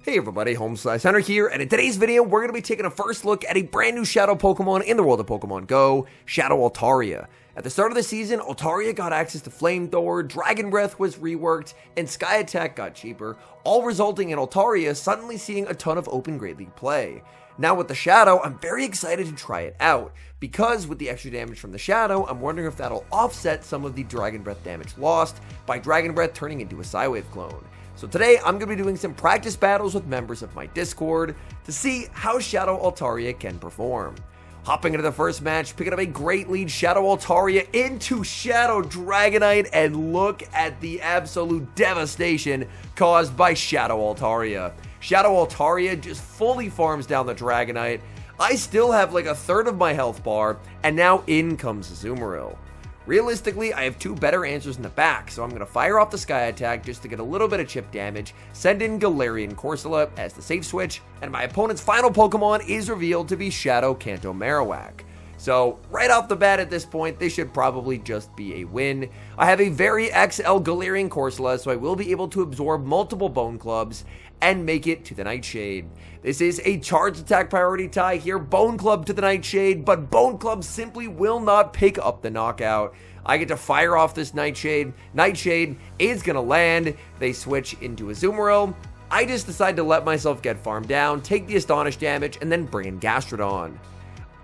Hey everybody, HomeSliceHenry here, and in today's video, we're going to be taking a first look at a brand new Shadow Pokemon in the world of Pokemon GO, Shadow Altaria. At the start of the season, Altaria got access to Flamethrower, Dragon Breath was reworked, and Sky Attack got cheaper, all resulting in Altaria suddenly seeing a ton of Open Great League play. Now with the Shadow, I'm very excited to try it out, because with the extra damage from the Shadow, I'm wondering if that'll offset some of the Dragon Breath damage lost by Dragon Breath turning into a Psywave clone. So today, I'm going to be doing some practice battles with members of my Discord to see how Shadow Altaria can perform. Hopping into the first match, picking up a great lead, Shadow Altaria into Shadow Dragonite, and look at the absolute devastation caused by Shadow Altaria. Shadow Altaria just fully farms down the Dragonite. I still have like a third of my health bar, and now in comes Azumarill. Realistically, I have two better answers in the back, so I'm going to fire off the Sky Attack just to get a little bit of chip damage, send in Galarian Corsola as the safe switch, and my opponent's final Pokemon is revealed to be Shadow Kanto Marowak. So, right off the bat at this point, this should probably just be a win. I have a very XL Galarian Corsola, so I will be able to absorb multiple Bone Clubs and make it to the Nightshade. This is a charge attack priority tie here, Bone Club to the Nightshade, but Bone Club simply will not pick up the knockout. I get to fire off this Nightshade. Nightshade is going to land. They switch into Azumarill. I just decide to let myself get farmed down, take the Astonish damage, and then bring in Gastrodon.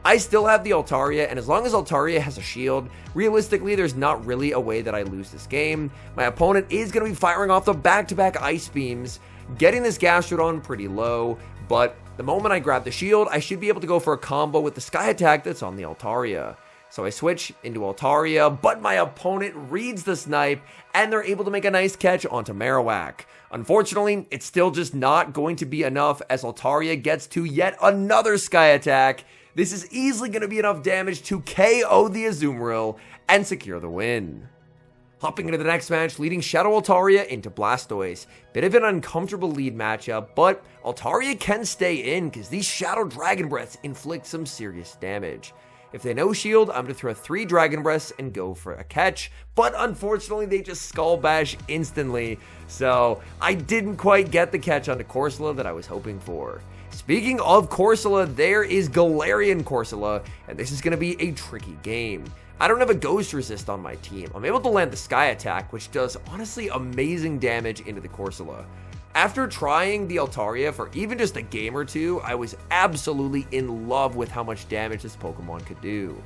I still have the Altaria, and as long as Altaria has a shield, realistically, there's not really a way that I lose this game. My opponent is going to be firing off the back-to-back Ice Beams, getting this Gastrodon pretty low, but the moment I grab the shield, I should be able to go for a combo with the Sky Attack that's on the Altaria. So I switch into Altaria, but my opponent reads the snipe, and they're able to make a nice catch onto Marowak. Unfortunately, it's still just not going to be enough as Altaria gets to yet another Sky Attack. This is easily going to be enough damage to KO the Azumarill and secure the win. Hopping into the next match, leading Shadow Altaria into Blastoise. Bit of an uncomfortable lead matchup, but Altaria can stay in because these Shadow Dragon Breaths inflict some serious damage. If they no shield, I'm going to throw 3 Dragon Breaths and go for a catch, but unfortunately they just Skull Bash instantly, so I didn't quite get the catch onto Corsola that I was hoping for. Speaking of Corsola, there is Galarian Corsola, and this is going to be a tricky game. I don't have a Ghost Resist on my team. I'm able to land the Sky Attack, which does honestly amazing damage into the Corsola. After trying the Altaria for even just a game or two, I was absolutely in love with how much damage this Pokemon could do.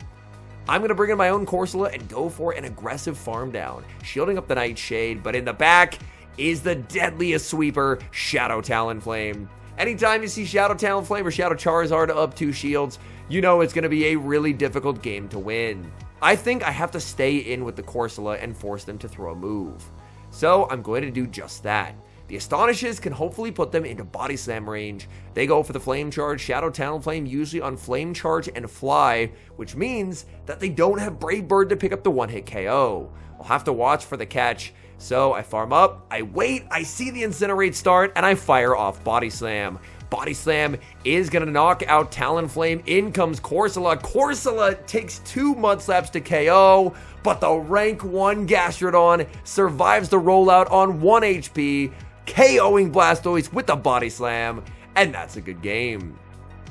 I'm going to bring in my own Corsola and go for an aggressive farm down, shielding up the Nightshade, but in the back is the deadliest sweeper, Shadow Talonflame. Anytime you see Shadow Talonflame or Shadow Charizard up 2 shields, you know it's going to be a really difficult game to win. I think I have to stay in with the Corsola and force them to throw a move. So I'm going to do just that. The Astonishes can hopefully put them into Body Slam range. They go for the Flame Charge, Shadow Talonflame usually on Flame Charge and Fly, which means that they don't have Brave Bird to pick up the one-hit KO. I'll have to watch for the catch. So I farm up, I wait, I see the Incinerate start, and I fire off Body Slam. Body Slam is going to knock out Talonflame. In comes Corsola. Corsola takes 2 Mudslaps to KO, but the rank 1 Gastrodon survives the rollout on 1 HP, KOing Blastoise with the Body Slam, and that's a good game.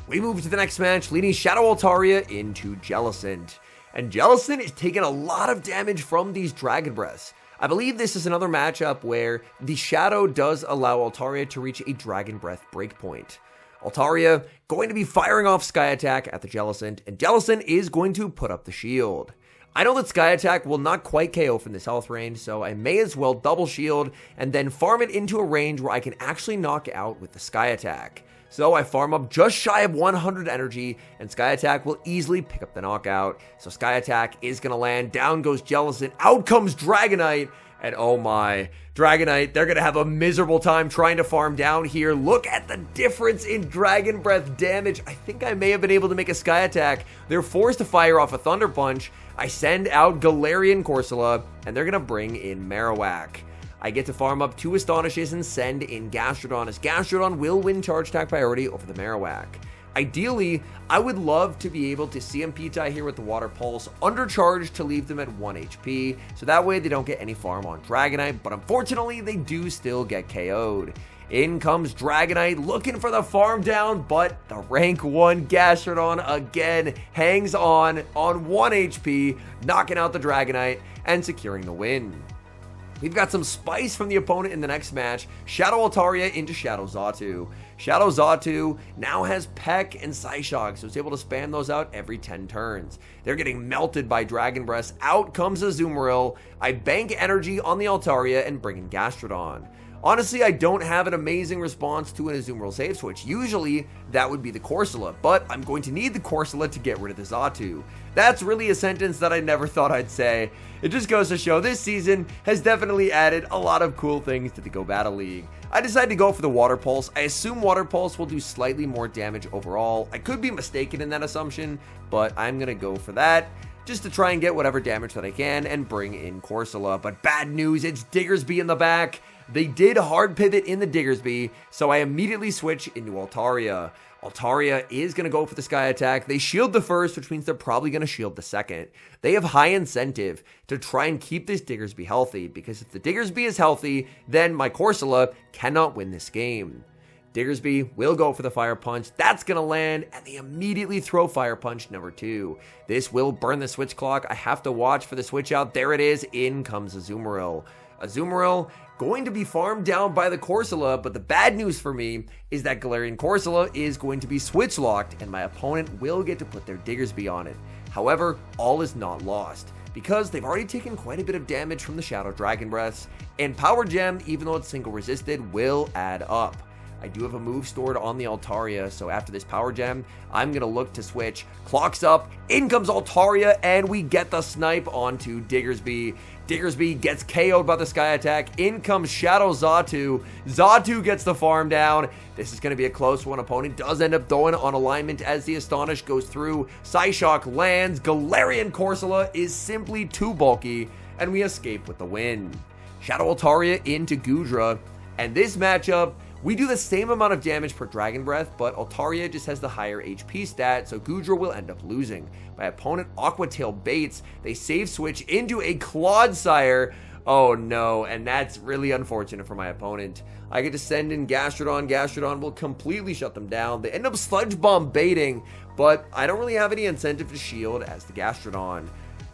We move to the next match, leading Shadow Altaria into Jellicent. And Jellicent is taking a lot of damage from these Dragon Breaths. I believe this is another matchup where the Shadow does allow Altaria to reach a Dragon Breath breakpoint. Altaria going to be firing off Sky Attack at the Jellicent, and Jellicent is going to put up the shield. I know that Sky Attack will not quite KO from this health range, so I may as well double shield and then farm it into a range where I can actually knock out with the Sky Attack. So I farm up just shy of 100 energy, and Sky Attack will easily pick up the knockout. So Sky Attack is going to land, down goes Jellicent, out comes Dragonite, and oh my, Dragonite, they're going to have a miserable time trying to farm down here. Look at the difference in Dragon Breath damage. I think I may have been able to make a Sky Attack. They're forced to fire off a Thunder Punch. I send out Galarian Corsola, and they're going to bring in Marowak. I get to farm up 2 Astonishes and send in Gastrodon, as Gastrodon will win Charge Attack priority over the Marowak. Ideally, I would love to be able to CMP tie here with the Water Pulse, undercharge to leave them at 1 HP, so that way they don't get any farm on Dragonite, but unfortunately they do still get KO'd. In comes Dragonite looking for the farm down, but the rank 1 Gastrodon again hangs on 1 HP, knocking out the Dragonite and securing the win. We've got some spice from the opponent in the next match. Shadow Altaria into Shadow Xatu. Shadow Xatu now has Peck and Psyshock, so it's able to spam those out every 10 turns. They're getting melted by Dragon Breath. Out comes Azumarill. I bank energy on the Altaria and bring in Gastrodon. Honestly, I don't have an amazing response to an Azumarill save switch. Usually, that would be the Corsola, but I'm going to need the Corsola to get rid of the Xatu. That's really a sentence that I never thought I'd say. It just goes to show this season has definitely added a lot of cool things to the GO Battle League. I decided to go for the Water Pulse. I assume Water Pulse will do slightly more damage overall. I could be mistaken in that assumption, but I'm going to go for that, just to try and get whatever damage that I can and bring in Corsola. But bad news, it's Diggersby in the back. They did hard pivot in the Diggersby, so I immediately switch into Altaria. Altaria is going to go for the Sky Attack. They shield the first, which means they're probably going to shield the second. They have high incentive to try and keep this Diggersby healthy, because if the Diggersby is healthy, then my Corsola cannot win this game. Diggersby will go for the Fire Punch. That's going to land, and they immediately throw Fire Punch number 2. This will burn the switch clock. I have to watch for the switch out. There it is. In comes Azumarill. Azumarill going to be farmed down by the Corsola, but the bad news for me is that Galarian Corsola is going to be switch locked, and my opponent will get to put their Diggersby on it. However, all is not lost, because they've already taken quite a bit of damage from the Shadow Dragon Breaths, and Power Gem, even though it's single resisted, will add up. I do have a move stored on the Altaria, so after this Power Gem, I'm going to look to switch. Clock's up, in comes Altaria, and we get the snipe onto Diggersby. Diggersby gets KO'd by the Sky Attack. In comes Shadow Xatu. Xatu gets the farm down. This is going to be a close one. Opponent does end up throwing on alignment as the Astonish goes through. Psyshock lands. Galarian Corsola is simply too bulky, and we escape with the win. Shadow Altaria into Goodra, and this matchup, we do the same amount of damage per Dragon Breath, but Altaria just has the higher HP stat, so Goodra will end up losing. My opponent Aqua Tail baits, they save switch into a Clodsire. Oh no, and that's really unfortunate for my opponent. I get to send in Gastrodon. Gastrodon will completely shut them down. They end up Sludge Bomb baiting, but I don't really have any incentive to shield as the Gastrodon.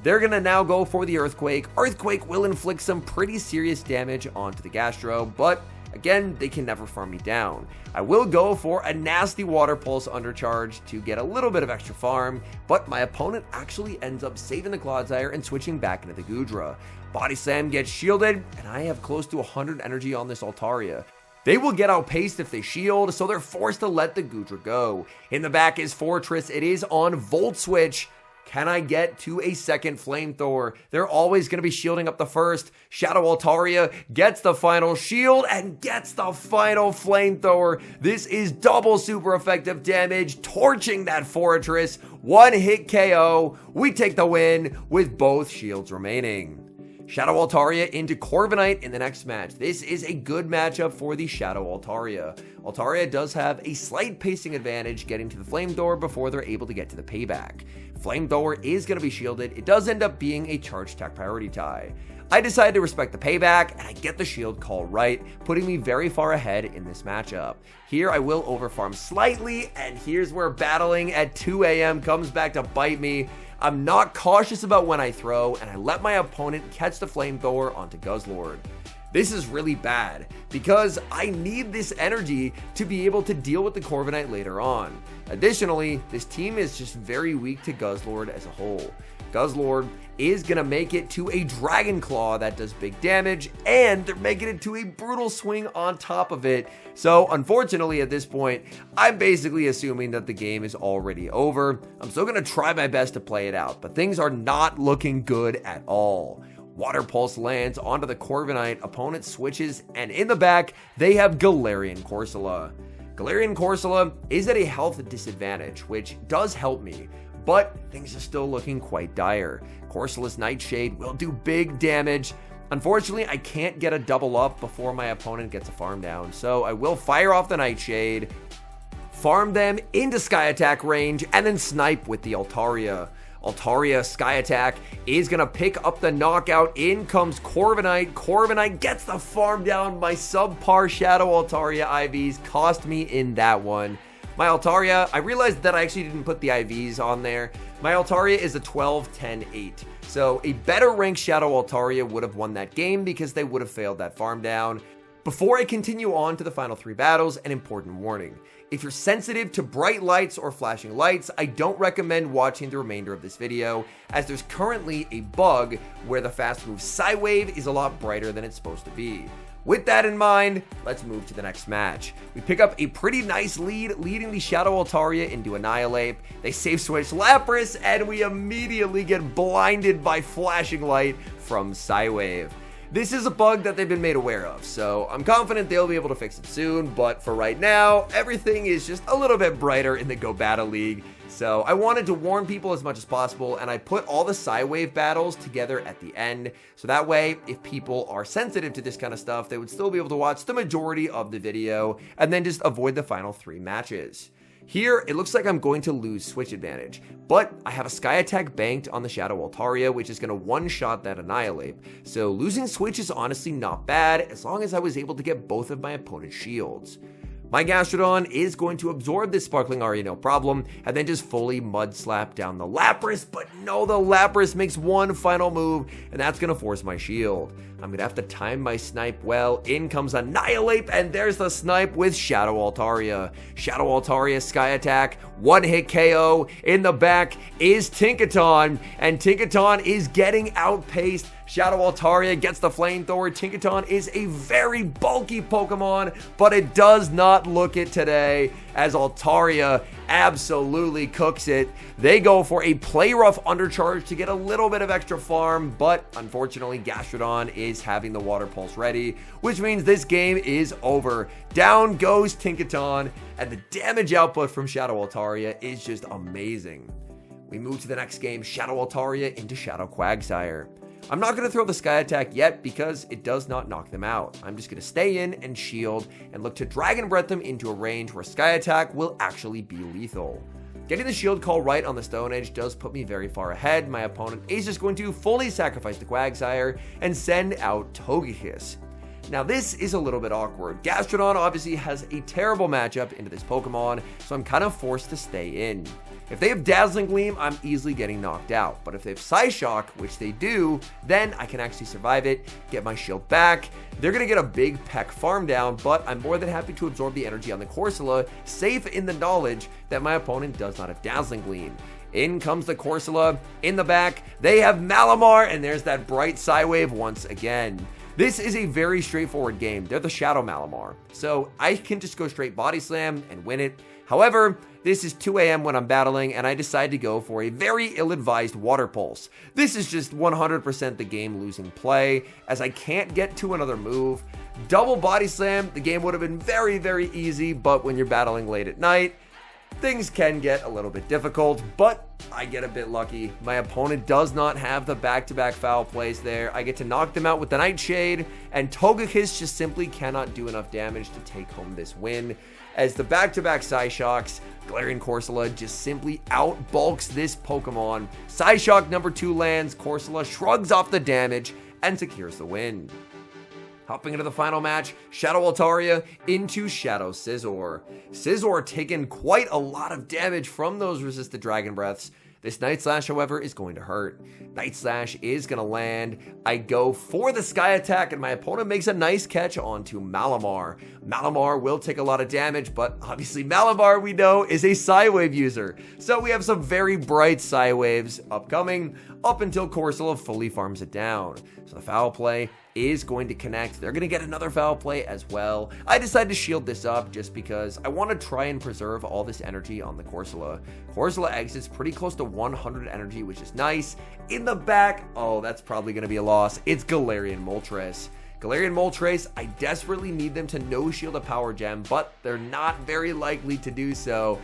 They're going to now go for the Earthquake. Earthquake will inflict some pretty serious damage onto the Gastro, but again, they can never farm me down. I will go for a nasty Water Pulse undercharge to get a little bit of extra farm, but my opponent actually ends up saving the Clodsire and switching back into the Goodra. Body Slam gets shielded, and I have close to 100 energy on this Altaria. They will get outpaced if they shield, so they're forced to let the Goodra go. In the back is Fortress. It is on Volt Switch. Can I get to a second Flamethrower? They're always going to be shielding up the first. Shadow Altaria gets the final shield and gets the final Flamethrower. This is double super effective damage, torching that Fortress. One hit KO. We take the win with both shields remaining. Shadow Altaria into Corviknight in the next match. This is a good matchup for the Shadow Altaria. Altaria does have a slight pacing advantage getting to the Flamethrower before they're able to get to the payback. Flamethrower is going to be shielded. It does end up being a charge attack priority tie. I decided to respect the payback, and I get the shield call right, putting me very far ahead in this matchup. Here I will overfarm slightly, and here's where battling at 2 a.m. comes back to bite me. I'm not cautious about when I throw, and I let my opponent catch the Flamethrower onto Guzzlord. This is really bad, because I need this energy to be able to deal with the Corviknight later on. Additionally, this team is just very weak to Guzzlord as a whole. Guzzlord is going to make it to a Dragon Claw that does big damage, and they're making it to a Brutal Swing on top of it. So unfortunately at this point, I'm basically assuming that the game is already over. I'm still going to try my best to play it out, but things are not looking good at all. Water Pulse lands onto the Corviknight, opponent switches, and in the back, they have Galarian Corsola. Galarian Corsola is at a health disadvantage, which does help me, but things are still looking quite dire. Corsola's Nightshade will do big damage. Unfortunately, I can't get a double up before my opponent gets a farm down, so I will fire off the Nightshade, farm them into Sky Attack range, and then snipe with the Altaria. Altaria Sky Attack is going to pick up the knockout. In comes Corviknight. Corviknight gets the farm down. My subpar Shadow Altaria IVs cost me in that one. My Altaria, I realized that I actually didn't put the IVs on there. My Altaria is a 12-10-8. So a better ranked Shadow Altaria would have won that game because they would have failed that farm down. Before I continue on to the final 3 battles, an important warning. If you're sensitive to bright lights or flashing lights, I don't recommend watching the remainder of this video, as there's currently a bug where the fast move Psywave is a lot brighter than it's supposed to be. With that in mind, let's move to the next match. We pick up a pretty nice lead, leading the Shadow Altaria into Annihilate. They save switch Lapras, and we immediately get blinded by flashing light from Psywave. This is a bug that they've been made aware of, so I'm confident they'll be able to fix it soon, but for right now, everything is just a little bit brighter in the GO Battle League. So I wanted to warn people as much as possible, and I put all the Psywave battles together at the end, so that way, if people are sensitive to this kind of stuff, they would still be able to watch the majority of the video, and then just avoid the final 3 matches. Here, it looks like I'm going to lose switch advantage, but I have a Sky Attack banked on the Shadow Altaria, which is going to one-shot that Annihilate. So losing switch is honestly not bad, as long as I was able to get both of my opponent's shields. My Gastrodon is going to absorb this Sparkling Aria no problem, and then just fully Mud Slap down the Lapras, but no, the Lapras makes one final move, and that's going to force my shield. I'm going to have to time my snipe well. In comes Annihilate, and there's the snipe with Shadow Altaria. Shadow Altaria Sky Attack, one-hit KO. In the back is Tinkaton, and Tinkaton is getting outpaced. Shadow Altaria gets the flamethrower. Tinkaton is a very bulky Pokemon, but it does not look it today, as Altaria absolutely cooks it. They go for a Play Rough Undercharge to get a little bit of extra farm, but unfortunately Gastrodon is having the Water Pulse ready, which means this game is over. Down goes Tinkaton, and the damage output from Shadow Altaria is just amazing. We move to the next game, Shadow Altaria into Shadow Quagsire. I'm not going to throw the Sky Attack yet because it does not knock them out. I'm just going to stay in and shield and look to Dragon Breath them into a range where Sky Attack will actually be lethal. Getting the shield call right on the Stone Edge does put me very far ahead. My opponent is just going to fully sacrifice the Quagsire and send out Togekiss. Now this is a little bit awkward. Gastrodon obviously has a terrible matchup into this Pokemon, so I'm kind of forced to stay in. If they have Dazzling Gleam, I'm easily getting knocked out. But if they have Psyshock, which they do, then I can actually survive it, get my shield back. They're going to get a big Peck farm down, but I'm more than happy to absorb the energy on the Corsola, safe in the knowledge that my opponent does not have Dazzling Gleam. In comes the Corsola. In the back, they have Malamar, and there's that bright Psywave once again. This is a very straightforward game. They're the Shadow Malamar, so I can just go straight Body Slam and win it. However, this is 2 AM when I'm battling, and I decide to go for a very ill-advised Water Pulse. This is just 100% the game-losing play, as I can't get to another move. Double Body Slam, the game would have been very, very easy, but when you're battling late at night, things can get a little bit difficult, but I get a bit lucky. My opponent does not have the back-to-back foul plays there. I get to knock them out with the Nightshade, and Togekiss just simply cannot do enough damage to take home this win. As the back-to-back Psyshocks, Galarian Corsola just simply outbulks this Pokemon. Psyshock number 2 lands, Corsola shrugs off the damage, and secures the win. Hopping into the final match, Shadow Altaria into Shadow Scizor. Scizor taking quite a lot of damage from those resisted Dragon Breaths. This Night Slash, however, is going to hurt. Night Slash is going to land. I go for the Sky Attack, and my opponent makes a nice catch onto Malamar. Malamar will take a lot of damage, but obviously Malamar, we know, is a Psywave user. So we have some very bright Psywaves upcoming, up until Corsola fully farms it down. So the foul play is going to connect. They're going to get another foul play as well. I decided to shield this up just because I want to try and preserve all this energy on the Corsola. Corsola exits pretty close to 100 energy, which is nice. In the back, oh, that's probably going to be a loss. It's Galarian Moltres. Galarian Moltres, I desperately need them to no-shield a Power Gem, but they're not very likely to do so.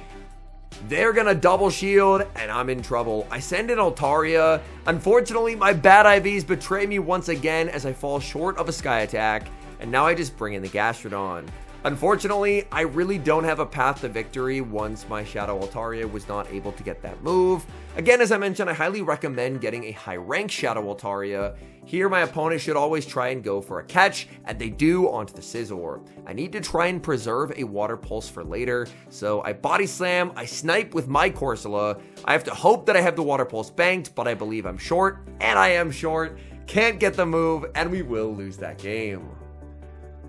They're gonna double shield, and I'm in trouble. I send in Altaria. Unfortunately, my bad IVs betray me once again as I fall short of a Sky Attack, and now I just bring in the Gastrodon. Unfortunately, I really don't have a path to victory once my Shadow Altaria was not able to get that move. Again, as I mentioned, I highly recommend getting a high rank Shadow Altaria. Here, my opponent should always try and go for a catch, and they do onto the Scizor. I need to try and preserve a Water Pulse for later, so I Body Slam, I Snipe with my Corsola. I have to hope that I have the Water Pulse banked, but I believe I'm short, and I am short. Can't get the move, and we will lose that game.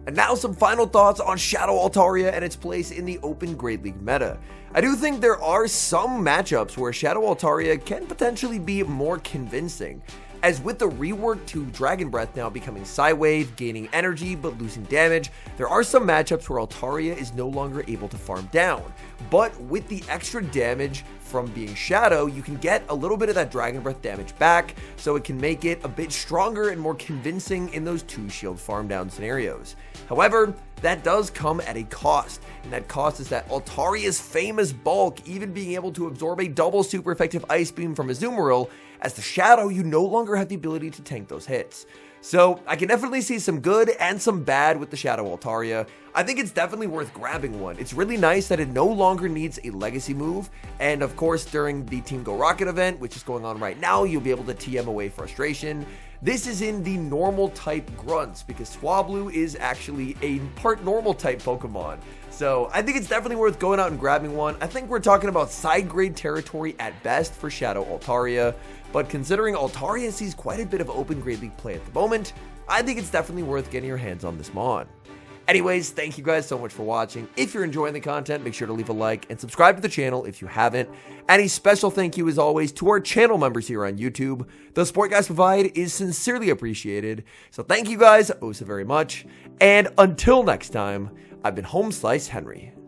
And now some final thoughts on Shadow Altaria and its place in the Open Great League meta. I do think there are some matchups where Shadow Altaria can potentially be more convincing, as with the rework to Dragon Breath now becoming Psywave, gaining energy but losing damage, there are some matchups where Altaria is no longer able to farm down. But with the extra damage from being Shadow, you can get a little bit of that Dragon Breath damage back, so it can make it a bit stronger and more convincing in those 2-shield farm down scenarios. However, that does come at a cost, and that cost is that Altaria's famous bulk even being able to absorb a double super effective Ice Beam from Azumarill. As the Shadow, you no longer have the ability to tank those hits. So I can definitely see some good and some bad with the Shadow Altaria. I think it's definitely worth grabbing one. It's really nice that it no longer needs a legacy move, and of course during the Team Go Rocket event, which is going on right now, you'll be able to TM away frustration. This is in the normal type grunts, because Swablu is actually a part normal type Pokemon. So I think it's definitely worth going out and grabbing one. I think we're talking about side grade territory at best for Shadow Altaria, but considering Altaria sees quite a bit of Open Great League play at the moment, I think it's definitely worth getting your hands on this mod. Anyways, thank you guys so much for watching. If you're enjoying the content, make sure to leave a like and subscribe to the channel if you haven't. And a special thank you as always to our channel members here on YouTube. The support you guys provide is sincerely appreciated. So thank you guys oh so very much. And until next time, I've been HomeSliceHenry.